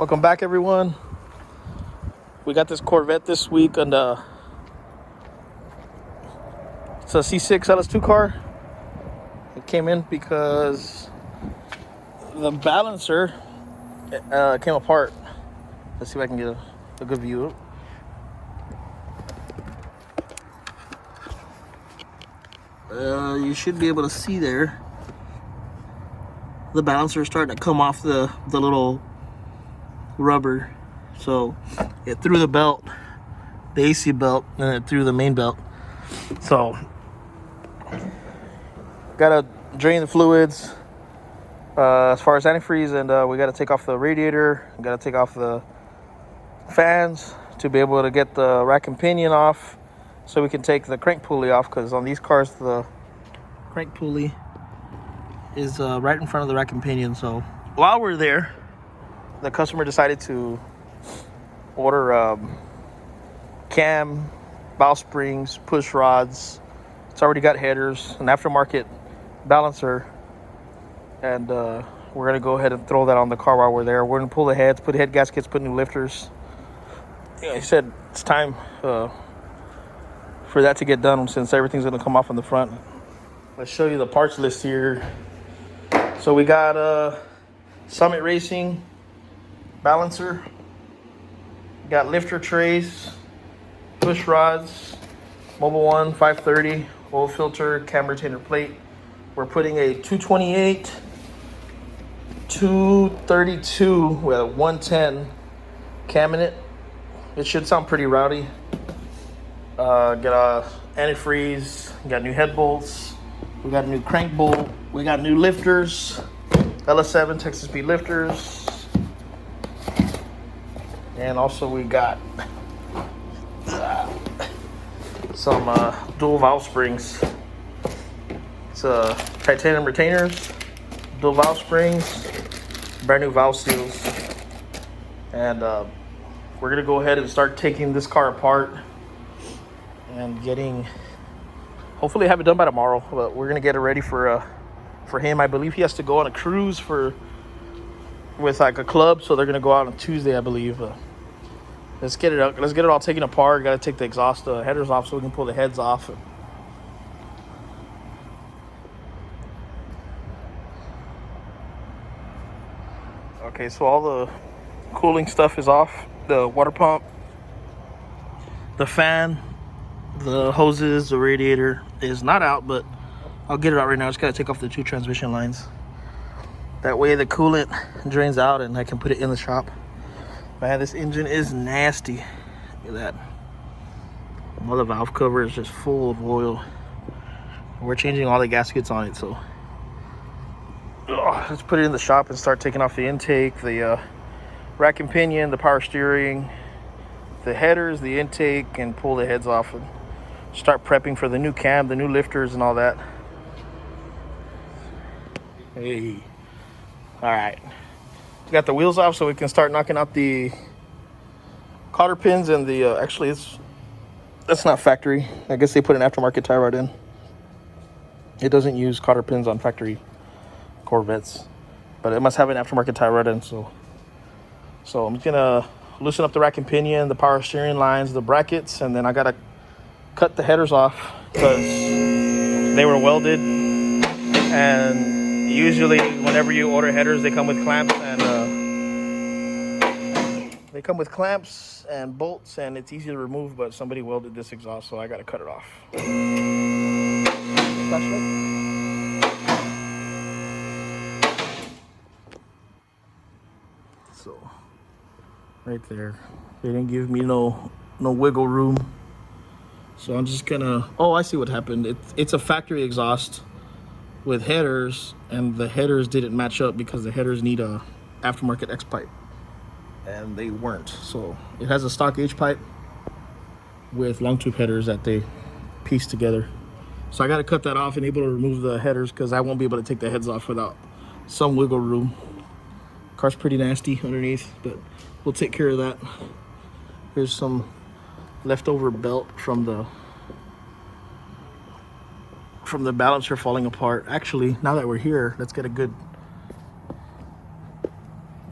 Welcome back, everyone. We got this Corvette this week, and it's a C6 LS2 car. It came in because the balancer came apart. Let's see if I can get a good view. You should be able to see there. The balancer is starting to come off the little rubber, so it threw the belt, the AC belt, and it threw the main belt. So gotta drain the fluids as far as antifreeze, and we gotta take off the radiator, gotta take off the fans to be able to get the rack and pinion off, so we can take the crank pulley off, because on these cars the crank pulley is right in front of the rack and pinion. So while we're there, the customer decided to order cam, valve springs, push rods. It's already got headers, an aftermarket balancer, and we're gonna go ahead and throw that on the car while we're there. We're gonna pull the heads, put head gaskets, put new lifters. He said it's time for that to get done, since everything's gonna come off on the front. Let's show you the parts list here. So we got Summit Racing balancer, got lifter trays, push rods, Mobile One 530, oil filter, cam retainer plate. We're putting a 228, 232 with a 110 cam in it. It should sound pretty rowdy. Got a antifreeze, got new head bolts, we got a new crank bolt, we got new lifters, LS7 Texas speed lifters. And also we got some dual valve springs. It's titanium retainers, dual valve springs, brand new valve seals. And we're gonna go ahead and start taking this car apart and hopefully have it done by tomorrow. But we're gonna get it ready for him. I believe he has to go on a cruise with like a club, so they're gonna go out on Tuesday, I believe. Let's get it all taken apart. Got to take the exhaust headers off so we can pull the heads off. Okay, so all the cooling stuff is off. The water pump, the fan, the hoses, the radiator is not out, but I'll get it out right now. Just got to take off the two transmission lines. That way the coolant drains out and I can put it in the shop. Man, this engine is nasty. Look at that. All the valve cover is just full of oil. We're changing all the gaskets on it, so let's put it in the shop and start taking off the intake, the rack and pinion, the power steering, the headers, the intake, and pull the heads off and start prepping for the new cam, the new lifters, and all that. Hey, all right. Got the wheels off so we can start knocking out the cotter pins and the actually that's not factory. I guess they put an aftermarket tie rod in. It doesn't use cotter pins on factory Corvettes, but it must have an aftermarket tie rod in. So I'm gonna loosen up the rack and pinion, the power steering lines, the brackets, and then I gotta cut the headers off because they were welded, and usually whenever you order headers, they come with clamps and bolts, and it's easy to remove, but somebody welded this exhaust, so I got to cut it off. So right there, they didn't give me no wiggle room, so I'm just gonna, I see what happened. It's a factory exhaust with headers, and the headers didn't match up because the headers need a aftermarket X pipe, and they weren't. So it has a stock H pipe with long tube headers that they pieced together. So I got to cut that off and able to remove the headers, because I won't be able to take the heads off without some wiggle room. Car's pretty nasty underneath, but we'll take care of that. Here's some leftover belt from the balancer falling apart. Actually, now that we're here, let's get a good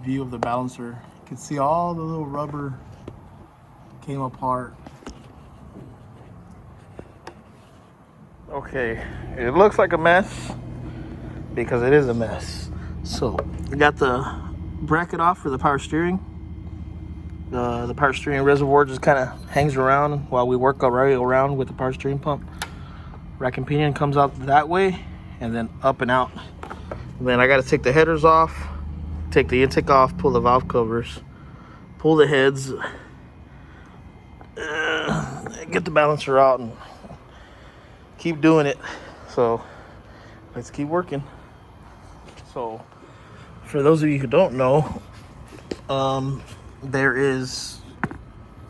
view of the balancer. can see all the little rubber came apart. Okay, it looks like a mess because it is a mess. So we got the bracket off for the power steering. The power steering reservoir just kind of hangs around while we work our way around with the power steering pump. Rack and pinion comes out that way and then up and out. And then I got to take the headers off, take the intake off, pull the valve covers, pull the heads, get the balancer out, and keep doing it. So let's keep working. So for those of you who don't know, there is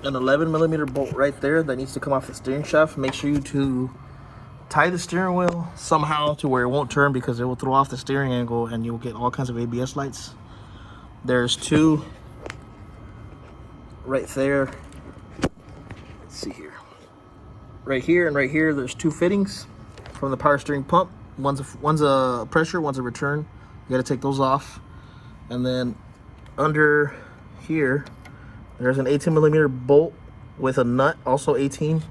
an 11mm bolt right there that needs to come off the steering shaft. Make sure you to tie the steering wheel somehow to where it won't turn, because it will throw off the steering angle and you'll get all kinds of ABS lights. There's two right there. Let's see here. Right here and right here, there's two fittings from the power steering pump. One's a pressure, one's a return. You gotta take those off. And then under here, there's an 18mm bolt with a nut, also 18.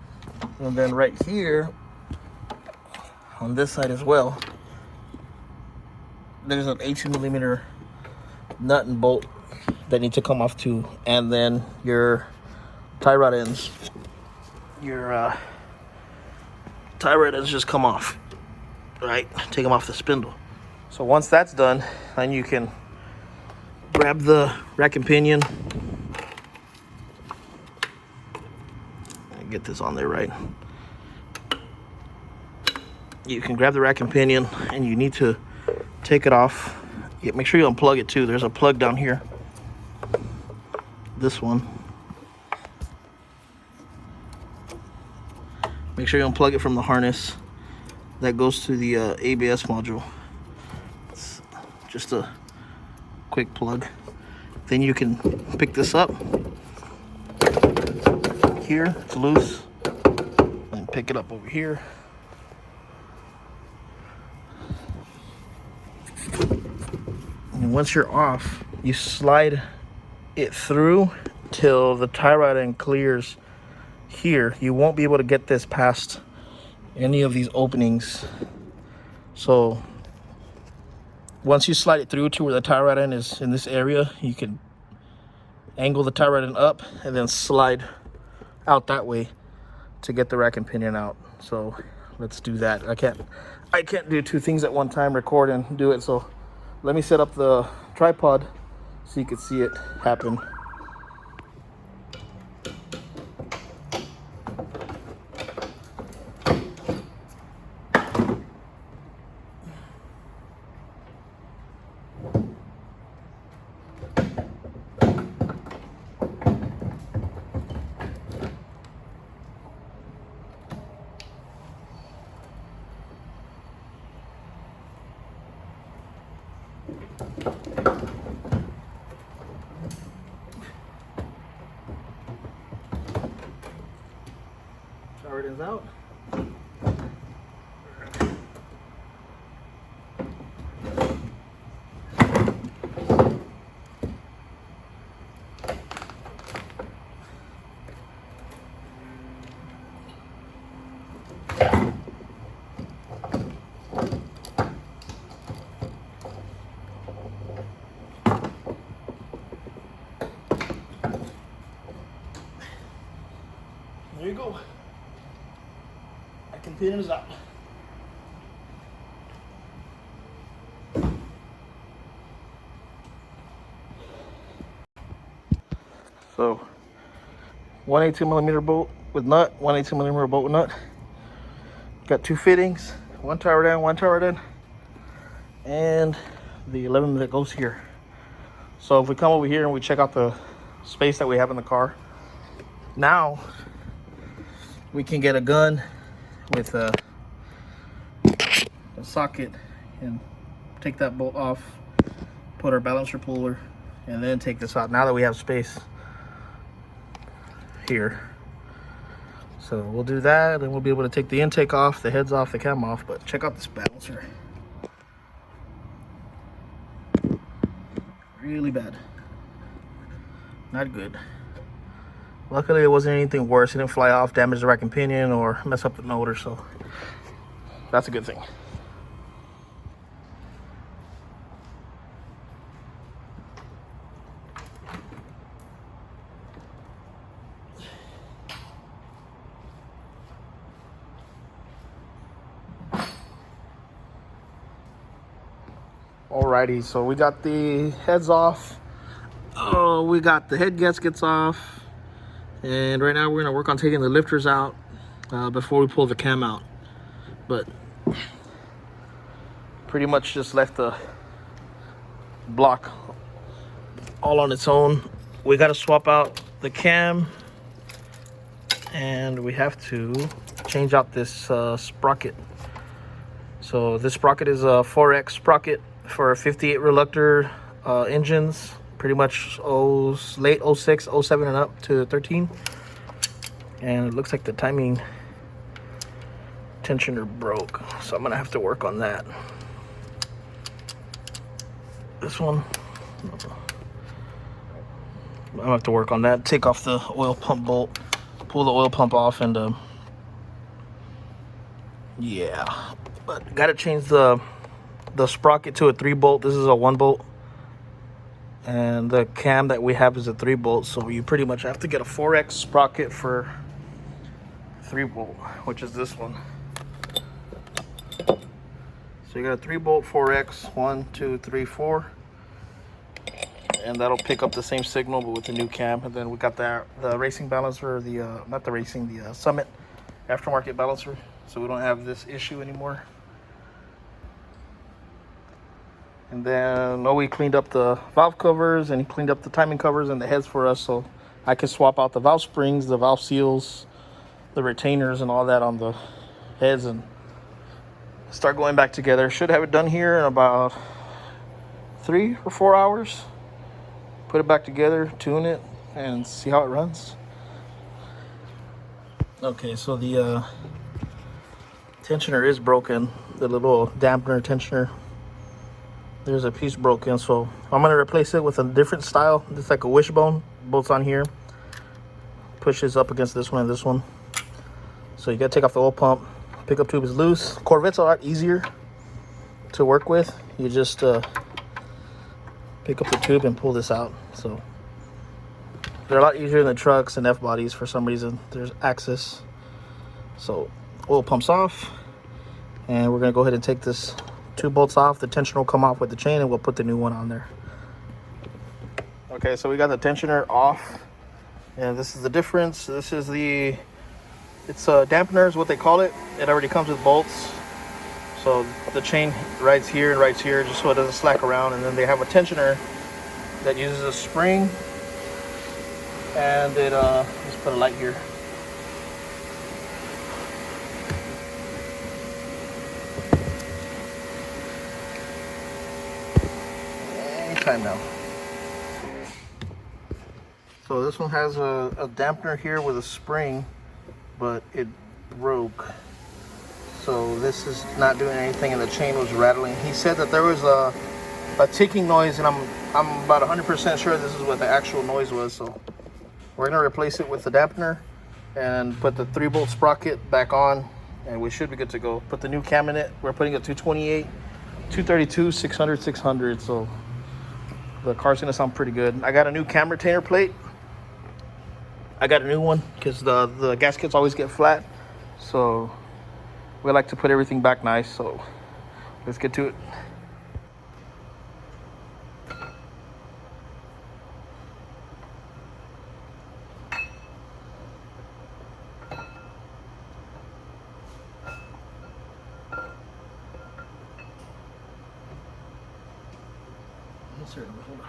And then right here, on this side as well, there's an 18mm nut and bolt that need to come off too. And then your tie rod ends. Your tie rod ends just come off, right? Take them off the spindle. So once that's done, then you can grab the rack and pinion. Get this on there right. You can grab the rack and pinion, and you need to take it off. Make sure you unplug it too. There's a plug down here. This one. Make sure you unplug it from the harness that goes to the ABS module. It's just a quick plug. Then you can pick this up. Here, it's loose. And pick it up over here. And once you're off, you slide it through till the tie rod end clears here. You won't be able to get this past any of these openings. So once you slide it through to where the tie rod end is in this area, you can angle the tie rod end up and then slide out that way to get the rack and pinion out. So let's do that. I can't do two things at one time, record and do it. So let me set up the tripod so you can see it happen. Shower it is out. There you go. I can pin it out. So, 182mm bolt with nut, 182mm bolt with nut. Got two fittings, one tower down, one tower down, and the 11 that goes here. So if we come over here and we check out the space that we have in the car, now we can get a gun with a socket and take that bolt off, put our balancer puller, and then take this out now that we have space here. So we'll do that, and we'll be able to take the intake off, the heads off, the cam off. But check out this balancer. Really bad. Not good. Luckily, it wasn't anything worse. It didn't fly off, damage the rack and pinion, or mess up the motor, so that's a good thing. Alrighty, so we got the heads off. Oh, we got the head gaskets off. And right now we're gonna work on taking the lifters out before we pull the cam out. But pretty much just left the block all on its own. We gotta swap out the cam, and we have to change out this sprocket. So this sprocket is a 4X sprocket for 58 reluctor engines, pretty much late 06, 07 and up to 13. And it looks like the timing tensioner broke, so I'm gonna have to work on that. This one, I'm gonna have to work on that. Take off the oil pump bolt, pull the oil pump off, and yeah. But gotta change the sprocket to a 3-bolt. This is a 1-bolt, and the cam that we have is a 3-bolt. So you pretty much have to get a 4X sprocket for 3-bolt, which is this one. So you got a 3-bolt 4X, 1, 2, 3, 4, and that'll pick up the same signal but with the new cam. And then we got the racing balancer, not the racing, the Summit aftermarket balancer, so we don't have this issue anymore. And then we cleaned up the valve covers, and he cleaned up the timing covers and the heads for us, so I can swap out the valve springs, the valve seals, the retainers, and all that on the heads, and start going back together. Should have it done here in about 3 or 4 hours. Put it back together, tune it, and see how it runs. Okay, so the tensioner is broken, the little dampener tensioner. There's a piece broken, so I'm gonna replace it with a different style. It's like a wishbone, bolts on here, pushes up against this one and this one. So you gotta take off the oil pump. Pickup tube is loose. Corvette's a lot easier to work with. You just pick up the tube and pull this out. So they're a lot easier than trucks and F-bodies for some reason. There's access. So oil pumps off, and we're gonna go ahead and take this 2 bolts off. The tensioner will come off with the chain, and we'll put the new one on there. Okay, so we got the tensioner off, and this is the difference. This is it's a dampener is what they call it. It already comes with bolts, so the chain rides here and rides here just so it doesn't slack around. And then they have a tensioner that uses a spring, and it let's put a light here. Anytime now. So this one has a dampener here with a spring, but it broke, so this is not doing anything, and the chain was rattling. He said that there was a ticking noise, and I'm about 100% sure this is what the actual noise was. So we're gonna replace it with the dampener and put the 3-bolt sprocket back on, and we should be good to go. Put the new cam in it. We're putting a 228, 232, 600, 600, so the car's gonna sound pretty good. I got a new cam retainer plate. I got a new one because the gaskets always get flat, so we like to put everything back nice. So let's get to it. Hold on.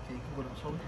Okay, you can go down slowly.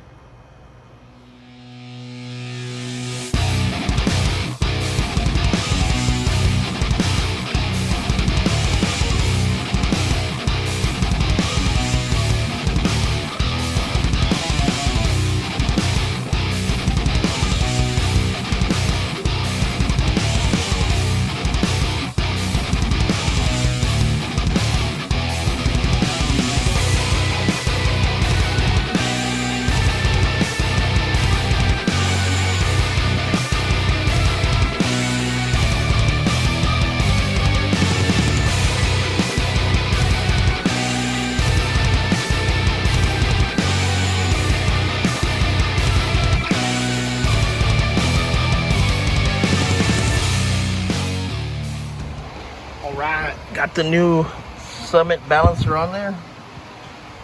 Got the new Summit balancer on there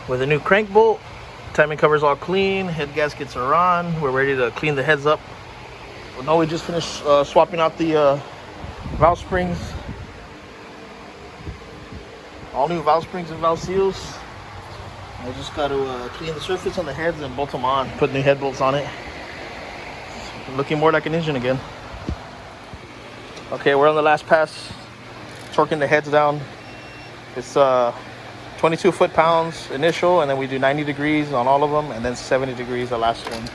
with a new crank bolt. Timing cover's all clean. Head gaskets are on. We're ready to clean the heads up. Well, no, we just finished swapping out the valve springs. All new valve springs and valve seals. I just got to clean the surface on the heads and bolt them on. Put new head bolts on it. Looking more like an engine again. Okay, we're on the last pass. Torquing the heads down. It's 22 foot-pounds initial, and then we do 90 degrees on all of them, and then 70 degrees the last one.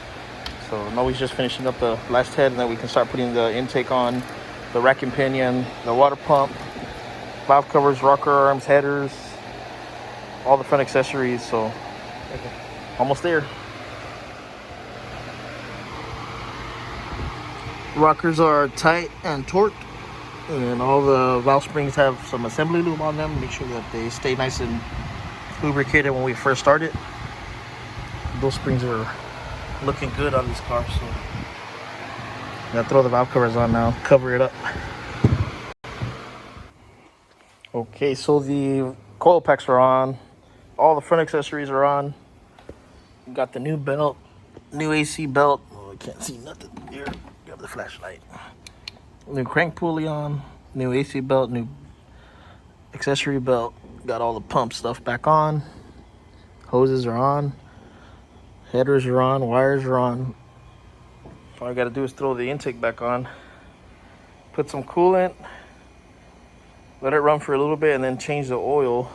So now we're just finishing up the last head, and then we can start putting the intake on, the rack and pinion, the water pump, valve covers, rocker arms, headers, all the front accessories. So almost there. Rockers are tight and torqued, and all the valve springs have some assembly lube on them. Make sure that they stay nice and lubricated when we first start it. Those springs are looking good on this car, so I'm gonna throw the valve covers on now, cover it up. Okay, so the coil packs are on. All the front accessories are on. We got the new belt, new AC belt. Oh, I can't see nothing here. Grab the flashlight. New crank pulley on, new AC belt, new accessory belt. Got all the pump stuff back on. Hoses are on. Headers are on. Wires are on. All I got to do is throw the intake back on. Put some coolant. Let it run for a little bit and then change the oil.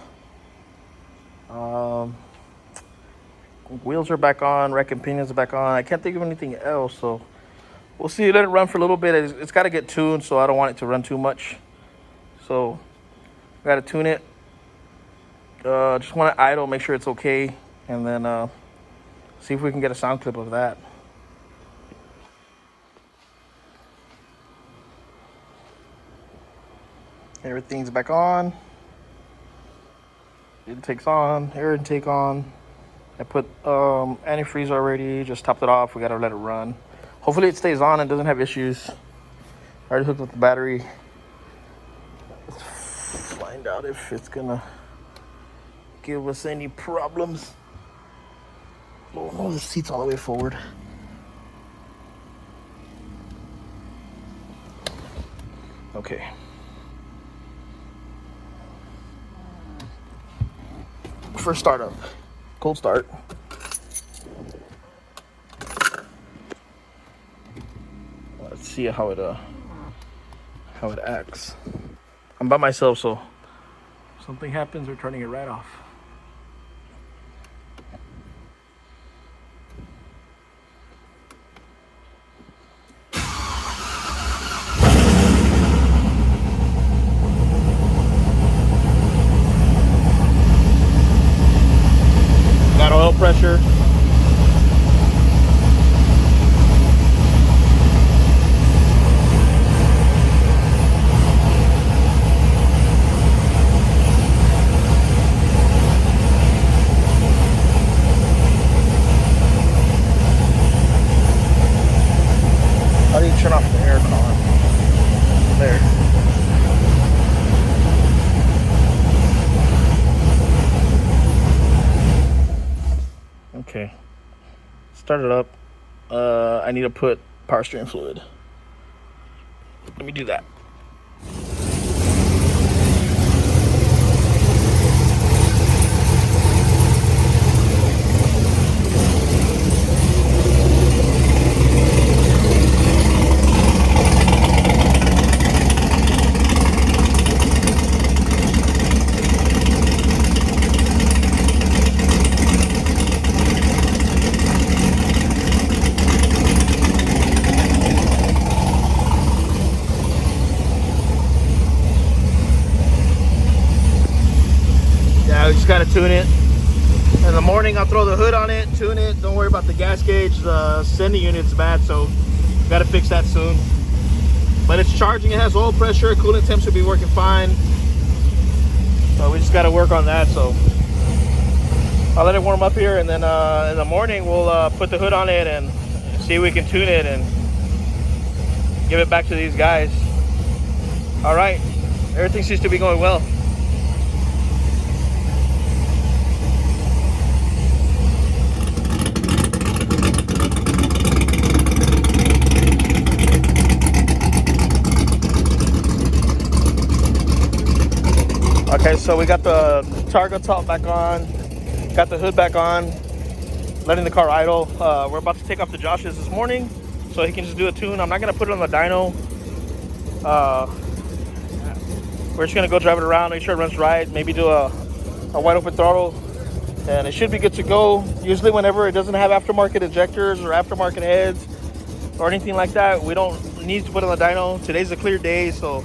Wheels are back on. Rack and pinions are back on. I can't think of anything else, so we'll see. Let it run for a little bit. It's got to get tuned, so I don't want it to run too much. So got to tune it. Just want to idle, make sure it's okay, and then see if we can get a sound clip of that. Everything's back on. Intake's on. Air intake on. I put antifreeze already. Just topped it off. We got to let it run. Hopefully it stays on and doesn't have issues. I already hooked up the battery. Let's find out if it's going to give us any problems. Oh no, the seat's all the way forward. Okay. First startup. Cold start. Let's see how it acts. I'm by myself, so if something happens, we're turning it right off. Got oil pressure. How do you turn off the air con? There. Okay. Start it up. I need to put power steering fluid. Let me do that. Just gotta tune it. In the morning, I'll throw the hood on it, tune it. Don't worry about the gas gauge. The sending unit's bad, so gotta fix that soon. But it's charging. It has oil pressure. Coolant temp should be working fine. So we just gotta work on that. So I'll let it warm up here, and then in the morning we'll put the hood on it and see if we can tune it and give it back to these guys. All right, everything seems to be going well. Okay, so we got the Targa top back on, got the hood back on, letting the car idle. We're about to take off the Josh's this morning so he can just do a tune. I'm not gonna put it on the dyno. We're just gonna go drive it around, make sure it runs right, maybe do a wide open throttle, and it should be good to go. Usually whenever it doesn't have aftermarket injectors or aftermarket heads or anything like that, we don't need to put it on the dyno. Today's a clear day, so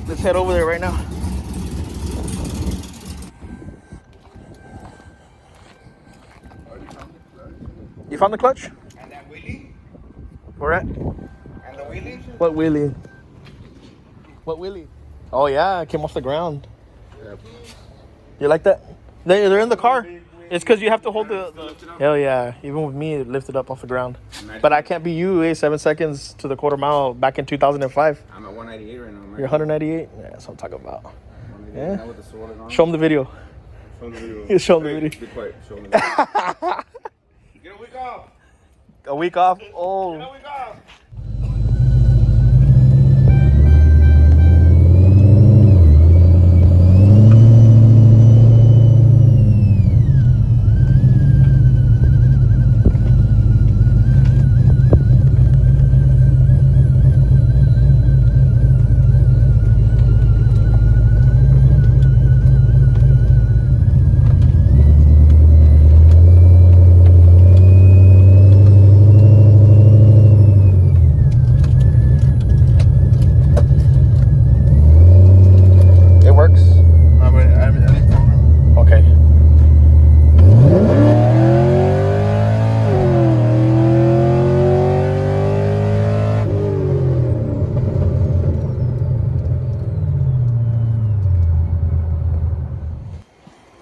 let's head over there right now. You found the clutch? And that wheelie? Where at? And the wheelie? What wheelie? What wheelie? Oh yeah, it came off the ground. Yeah. You like that? They're in the car. It's because you have to hold the hell yeah. Even with me, it lifted up off the ground. But I can't be you, 7 seconds to the quarter mile back in 2005. I'm at 198 right now, man. You're 198? Yeah, that's what I'm talking about. Yeah. Now with the swollen arm. Show them the video. Show them the video. Show them the video. Be quiet. Show them the video. Get a week off. A week off? Oh. Get a week off. Okay.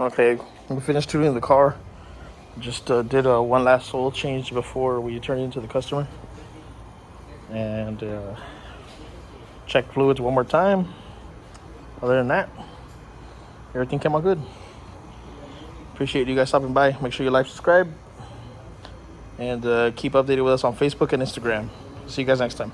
Okay, we finished tuning the car. Just did one last oil change before we turned it into the customer. And check fluids one more time. Other than that, everything came out good. Appreciate you guys stopping by. Make sure you like, subscribe, and keep updated with us on Facebook and Instagram. See you guys next time.